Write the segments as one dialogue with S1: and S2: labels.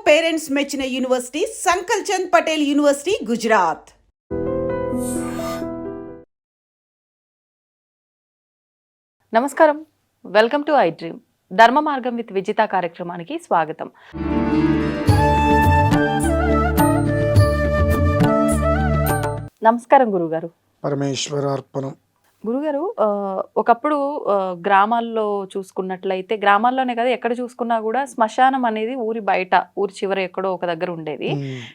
S1: Parents మెచ్చిన university సంకల్ Chand Patel university Gujarat.
S2: నమస్కారం, welcome to I dream. ధర్మ మార్గం విత్ విజిత కార్యక్రమానికి స్వాగతం. నమస్కారం గురుగారు.
S3: పరమేశ్వరార్పణం.
S2: గురుగారు, ఒకప్పుడు గ్రామాల్లో చూసుకున్నట్లయితే, గ్రామాల్లోనే కదా ఎక్కడ చూసుకున్నా కూడా శ్మశానం అనేది ఊరి బయట, ఊరి చివర ఎక్కడో ఒక దగ్గర ఉండేది.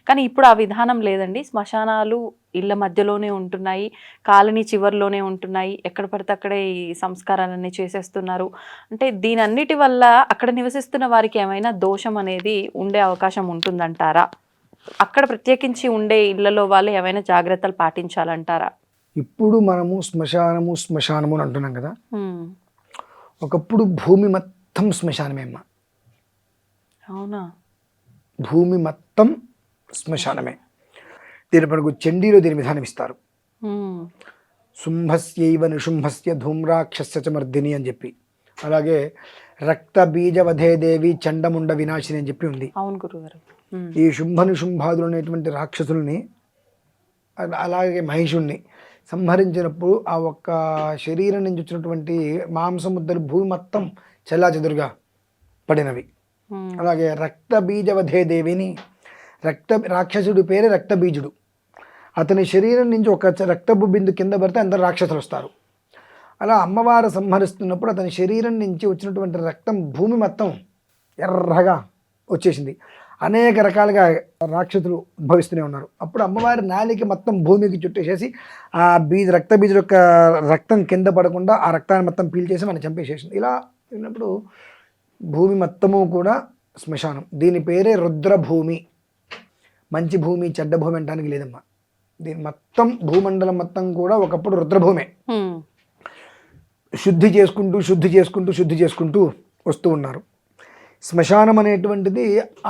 S2: కానీ ఇప్పుడు ఆ విధానం లేదండి. శ్మశానాలు ఇళ్ళ మధ్యలోనే ఉంటున్నాయి, కాలనీ చివరిలోనే ఉంటున్నాయి. ఎక్కడ పడితే అక్కడే ఈ సంస్కారాలన్నీ చేసేస్తున్నారు. అంటే దీని అన్నిటి వల్ల అక్కడ నివసిస్తున్న వారికి ఏమైనా దోషం అనేది ఉండే అవకాశం ఉంటుందంటారా? అక్కడ ప్రత్యేకించి ఉండే ఇళ్లలో వాళ్ళు ఏమైనా జాగ్రత్తలు పాటించాలంటారా?
S3: ఇప్పుడు మనము శ్మశానము అని అంటున్నాం కదా. ఒకప్పుడు భూమి మొత్తం శ్మశానమే అమ్మా.
S2: అవునా?
S3: భూమి మొత్తం శ్మశానమే. దీని మనకు చండీలో దీని విధానం ఇస్తారు. శుంభస్యైవ నిశుంభస్య ధూమ్రాక్షస్య చ మర్దిని అని చెప్పి, అలాగే రక్త బీజ వధే దేవి చండముండ వినాశిని అని చెప్పి ఉంది.
S2: అవును గురుగారు.
S3: ఈ శుంభ నిశుంభాదులు అనేటువంటి రాక్షసుల్ని, అలాగే మహిషుణ్ణి సంహరించినప్పుడు ఆ ఒక్క శరీరం నుంచి వచ్చినటువంటి మాంసముద్దలు భూమి మొత్తం చెల్లాచెదురుగా పడినవి. అలాగే రక్త బీజవధే దేవిని, రాక్షసుడి పేరే రక్తబీజుడు. అతని శరీరం నుంచి ఒక రక్తపు బిందు కింద పడితే అందరు రాక్షసులు వస్తారు. అలా అమ్మవారు సంహరిస్తున్నప్పుడు అతని శరీరం నుంచి వచ్చినటువంటి రక్తం భూమి మొత్తం ఎర్రగా వచ్చేసింది. అనేక రకాలుగా రాక్షసులు ఉద్భవిస్తూనే ఉన్నారు. అప్పుడు అమ్మవారి నాలిక మొత్తం భూమికి చుట్టేసేసి ఆ రక్తబీజుల యొక్క రక్తం కింద పడకుండా ఆ రక్తాన్ని మొత్తం పీల్చేసి మనం చంపేసేసింది. ఇలా ఉన్నప్పుడు భూమి మొత్తము కూడా శ్మశానం. దీని పేరే రుద్రభూమి. మంచి భూమి చెడ్డ భూమి అనడానికి లేదమ్మా. దీని మొత్తం భూమండలం మొత్తం కూడా ఒకప్పుడు రుద్రభూమే. శుద్ధి చేసుకుంటూ వస్తూ ఉన్నారు. శ్మశానం అనేటువంటిది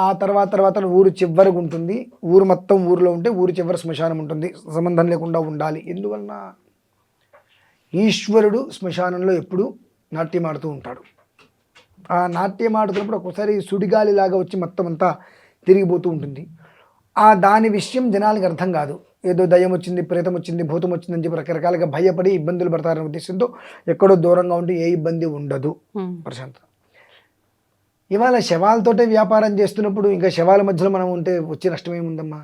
S3: ఆ తర్వాత ఊరు చివరకు ఉంటుంది. ఊరు మొత్తం ఊరిలో ఉంటే ఊరి చివరి శ్మశానం ఉంటుంది. సంబంధం లేకుండా ఉండాలి. ఎందువలన? ఈశ్వరుడు శ్మశానంలో ఎప్పుడు నాట్యమాడుతూ ఉంటాడు. ఆ నాట్యం ఆడుతున్నప్పుడు ఒక్కోసారి సుడిగాలిలాగా వచ్చి మొత్తం అంతా తిరిగిపోతూ ఉంటుంది. దాని విషయం జనాలకు అర్థం కాదు. ఏదో దయ్యం వచ్చింది, ప్రేతం వచ్చింది, భూతం వచ్చిందని చెప్పి రకరకాలుగా భయపడి ఇబ్బందులు పడతారనే ఉద్దేశంతో ఎక్కడో దూరంగా ఉంటే ఏ ఇబ్బంది ఉండదు, ప్రశాంతం. ఇవాళ శవాలతోటే వ్యాపారం చేస్తున్నప్పుడు ఇంకా శవాల మధ్యలో మనం ఉంటే వచ్చే నష్టం ఏముందమ్మా?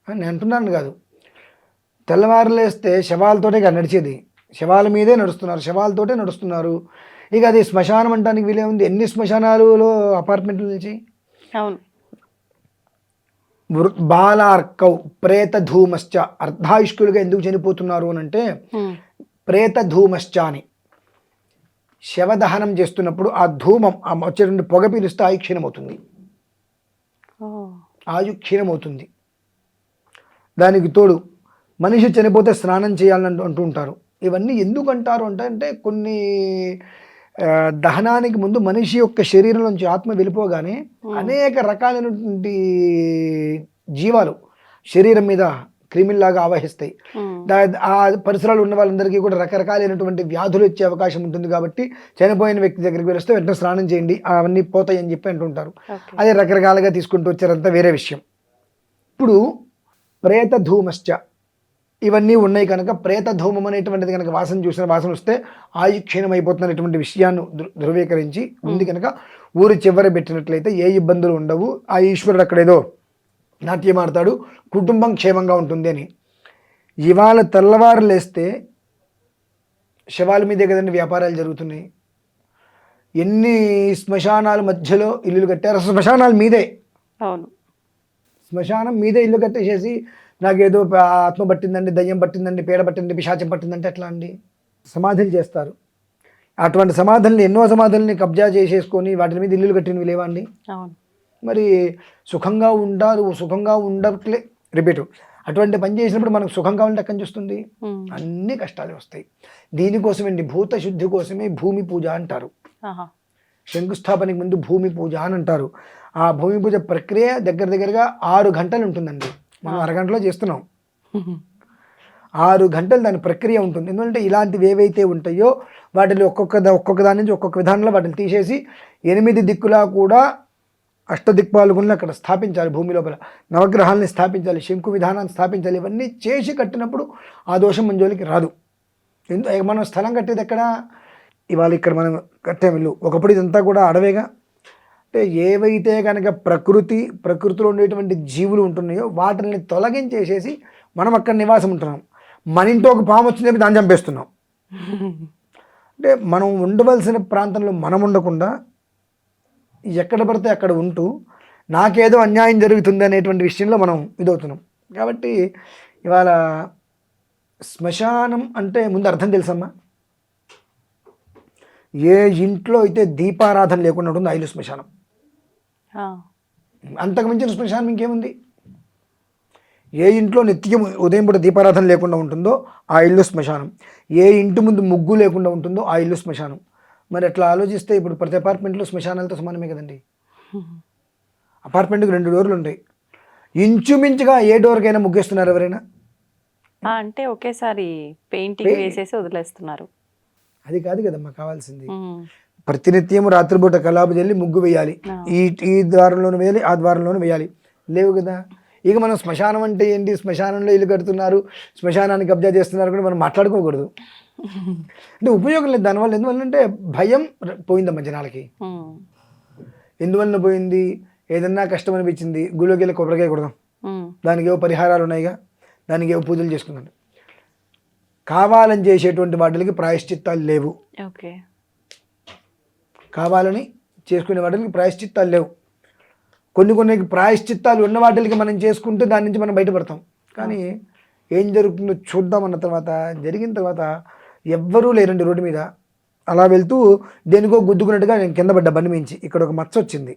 S3: నేను అంటున్నాను కాదు. తెల్లవారులేస్తే శవాలతోటే నడిచేది. శవాల మీదే శవాలతోటే నడుస్తున్నారు. ఇక అది శ్మశానం అంటానికి వీలే ఉంది. ఎన్ని శ్మశానాలలో అపార్ట్మెంట్లు నిలిచి.
S2: అవును.
S3: బాలార్కౌ ప్రేత ధూమశ్చ, అర్ధాయుష్కులుగా ఎందుకు చనిపోతున్నారు అని అంటే ప్రేత ధూమశ్చ అని. శవదహనం చేస్తున్నప్పుడు ఆ ధూమం వచ్చేటువంటి పొగ పీలిస్తే ఆయు క్షీణమవుతుంది. దానికి తోడు మనిషి చనిపోతే స్నానం చేయాలని అంటూ ఉంటారు. ఇవన్నీ ఎందుకు అంటారు అంటే కొన్ని దహనానికి ముందు మనిషి యొక్క శరీరం నుంచి ఆత్మ వెళ్ళిపోగానే అనేక రకాలైనటువంటి జీవాలు శరీరం మీద క్రిమిల్లాగా ఆవహిస్తాయి. ఆ పరిసరాలు ఉన్న వాళ్ళందరికీ కూడా రకరకాలైనటువంటి వ్యాధులు వచ్చే అవకాశం ఉంటుంది. కాబట్టి చనిపోయిన వ్యక్తి దగ్గరికి వెళ్తే వెంటనే స్నానం చేయండి, అవన్నీ పోతాయి అని చెప్పి అంటుంటారు. అదే రకరకాలుగా తీసుకుంటూ వచ్చారంతా వేరే విషయం. ఇప్పుడు ప్రేత ధూమశ్చ ఇవన్నీ ఉన్నాయి కనుక ప్రేత ధూమం అనేటువంటిది కనుక వాసన వస్తే ఆయు క్షీణమైపోతున్నటువంటి విషయాన్ని ధృవీకరించి ఉంది కనుక ఊరి చివర పెట్టినట్లయితే ఏ ఇబ్బందులు ఉండవు. ఆ ఈశ్వరుడు అక్కడేదో నాట్యమాడతాడు, కుటుంబం క్షేమంగా ఉంటుంది అని. ఇవాళ తెల్లవారు లేస్తే శవాల మీదే కదండి వ్యాపారాలు జరుగుతున్నాయి. ఎన్ని శ్మశానాల మధ్యలో ఇల్లులు కట్టారు. శ్మశానాల మీదే.
S2: అవును.
S3: శ్మశానం మీదే ఇల్లు కట్టేసేసి నాకేదో ఆత్మ పట్టిందండి, దయ్యం పట్టిందండి, పీడ పట్టింది, పిశాచం పట్టిందంటే ఎట్లా అండి? సమాధులు చేస్తారు. అటువంటి సమాధుల్ని, ఎన్నో సమాధుల్ని కబ్జా చేసేసుకొని వాటి మీద ఇల్లులు కట్టినవి లేవా అండి?
S2: అవును. మరి
S3: సుఖంగా ఉండట్లే. రిపీట్. అటువంటి పని చేసినప్పుడు మనకు సుఖంగా ఉంటే ఎక్కడి నుంచి వస్తుంది? అన్ని కష్టాలు వస్తాయి. దీనికోసమండి, భూత శుద్ధి కోసమే భూమి పూజ అంటారు. శంకుస్థాపనకి ముందు భూమి పూజ అని అంటారు. ఆ భూమి పూజ ప్రక్రియ దగ్గరగా 6 గంటలు ఉంటుందండి. మనం అరగంటలో చేస్తున్నాం. 6 గంటలు దాని ప్రక్రియ ఉంటుంది. ఎందుకంటే ఇలాంటివి ఏవైతే ఉంటాయో వాటిని ఒక్కొక్క దాని నుంచి ఒక్కొక్క విధానంలో వాటిని తీసేసి 8 దిక్కులా కూడా అష్టదిక్పాలకుల్ని అక్కడ స్థాపించాలి, భూమి లోపల నవగ్రహాలని స్థాపించాలి, శంకు విధానాన్ని స్థాపించాలి. ఇవన్నీ చేసి కట్టినప్పుడు ఆ దోషం మన జోలికి రాదు. మనం స్థలం కట్టేది ఎక్కడ? ఇవాళ ఇక్కడ మనం కట్టే ఇల్లు, ఒకప్పుడు ఇదంతా కూడా అడవేగా. అంటే ఏవైతే కనుక ప్రకృతిలో ఉండేటువంటి జీవులు ఉంటున్నాయో వాటిని తొలగించేసేసి మనం అక్కడ నివాసం ఉంటున్నాం. మన ఇంట్లో ఒక పాము వచ్చింది దాన్ని చంపేస్తున్నాం. అంటే మనం ఉండవలసిన ప్రాంతంలో మనం ఉండకుండా ఎక్కడ పడితే అక్కడ ఉంటూ నాకేదో అన్యాయం జరుగుతుంది అనేటువంటి విషయంలో మనం ఇదవుతున్నాం. కాబట్టి ఇవాళ శ్మశానం అంటే ముందు అర్థం తెలుసమ్మా? ఏ ఇంట్లో అయితే దీపారాధన లేకుండా ఉంటుందో ఆ ఇల్లు శ్మశానం. అంతకు మించిన శ్మశానం ఇంకేముంది? ఏ ఇంట్లో నిత్యం ఉదయం పూట దీపారాధన లేకుండా ఉంటుందో ఆ ఇల్లు శ్మశానం. ఏ ఇంటి ముందు ముగ్గు లేకుండా ఉంటుందో ఆ ఇల్లు శ్మశానం. మరి అట్లా ఆలోచిస్తే ఇప్పుడు ప్రతి అపార్ట్మెంట్లో శ్మశానాలతో సమానమే కదండి. అపార్ట్మెంట్కి 2 డోర్లు ఉంటాయి, ఇంచుమించుగా ఏ డోర్కైనా ముగ్గేస్తున్నారు ఎవరైనా?
S2: అంటే ఒకేసారి పెయింటింగ్ వేసేసి వదిలేస్తున్నారు.
S3: అది కాదు కదమ్మా కావాల్సింది. ప్రతినిత్యం రాత్రిపూట కలాపు జల్లి ముగ్గు వేయాలి, ఈ ద్వారంలోనూ వేయాలి, ఆ ద్వారంలోనూ వేయాలి. లేవు కదా. ఇక మనం శ్మశానం అంటే ఏంటి, శ్మశానంలో ఇల్లు కడుతున్నారు, శ్మశానాన్ని కబ్జా చేస్తున్నారు కూడా మనం మాట్లాడుకోకూడదు. అంటే ఉపయోగం లేదు దానివల్ల. ఎందువల్లంటే భయం పోయిందమ్మా జనాలకి. ఎందువలన పోయింది? ఏదన్నా కష్టం అనిపించింది, గుళ్ళోకి వెళ్ళి కొబ్బరికాయ కొడదాం, దానికి ఏవో పరిహారాలు ఉన్నాయిగా, దానికి ఏవో పూజలు చేసుకుందాం. కావాలని చేసేటువంటి వాటికి ప్రాయశ్చిత్తాలు లేవు. కావాలని చేసుకునే వాటికి ప్రాయశ్చిత్తాలు లేవు. కొన్ని ప్రాయశ్చిత్తాలు ఉన్న వాటికి మనం చేసుకుంటే దాని నుంచి మనం బయటపడతాం. కానీ ఏం జరుగుతుందో చూద్దామన్న తర్వాత, జరిగిన తర్వాత ఎవ్వరూ లేరండి రోడ్డు మీద. అలా వెళ్తూ దేనికో గుద్దుకున్నట్టుగా నేను కింద పడ్డా బండి మించి. ఇక్కడ ఒక మచ్చ వచ్చింది.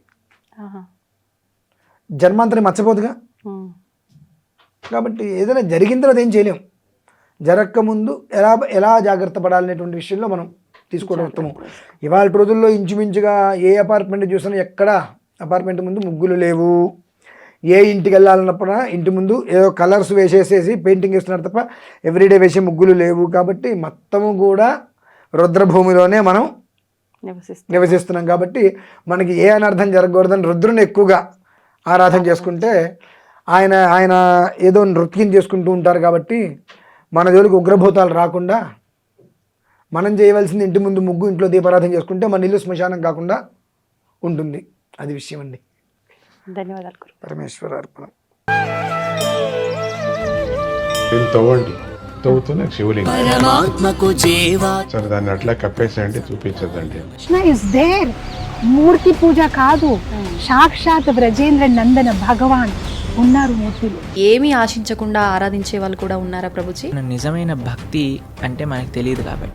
S3: జన్మాంతరం మచ్చపోదుగా. కాబట్టి ఏదైనా జరిగిన తర్వాత ఏం చేయలేం. జరగక ముందు ఎలా జాగ్రత్త పడాలనేటువంటి విషయంలో మనం తీసుకోవడం ఉత్తమం. ఇవాళ రోజుల్లో ఇంచుమించుగా ఏ అపార్ట్మెంట్ చూసినా ఎక్కడ అపార్ట్మెంట్ ముందు ముగ్గులు లేవు. ఏ ఇంటికి వెళ్ళాలన్నప్పుడు ఇంటి ముందు ఏదో కలర్స్ వేసేసేసి పెయింటింగ్ వేస్తున్నారు తప్ప ఎవ్రీడే వేసే ముగ్గులు లేవు. కాబట్టి మొత్తము కూడా రుద్రభూమిలోనే మనం నివసిస్తున్నాం. కాబట్టి మనకి ఏ అనర్థం జరగకూడదని రుద్రుని ఎక్కువగా ఆరాధన చేసుకుంటే ఆయన ఏదో నృత్యం చేసుకుంటూ ఉంటారు. కాబట్టి మన జోలికి ఉగ్రభూతాలు రాకుండా మనం చేయవలసింది ఇంటి ముందు ముగ్గు, ఇంట్లో దీపారాధన చేసుకుంటే మన ఇల్లు శ్మశానం కాకుండా ఉంటుంది. అది విషయం అండి.
S2: ధన్యవాదాలు.
S3: పరమేశ్వర అర్పణం.
S4: తవ్వండి, తవ్వుతూనే శివలింగం. సరే దాన్ని అట్లా కప్పేసేయండి, చూపించదండి.
S5: Krishna is there. మూర్తి పూజ కాదు, సాక్షాత్ బ్రజేంద్ర నందన భగవాన్ ఉన్నారు మూర్తిలో.
S6: ఏమీ ఆశించకుండా ఆరాధించే వాళ్ళు కూడా ఉన్నారా ప్రభుజీ?
S7: నిజమైన భక్తి అంటే మనకు తెలియదు కాబట్టి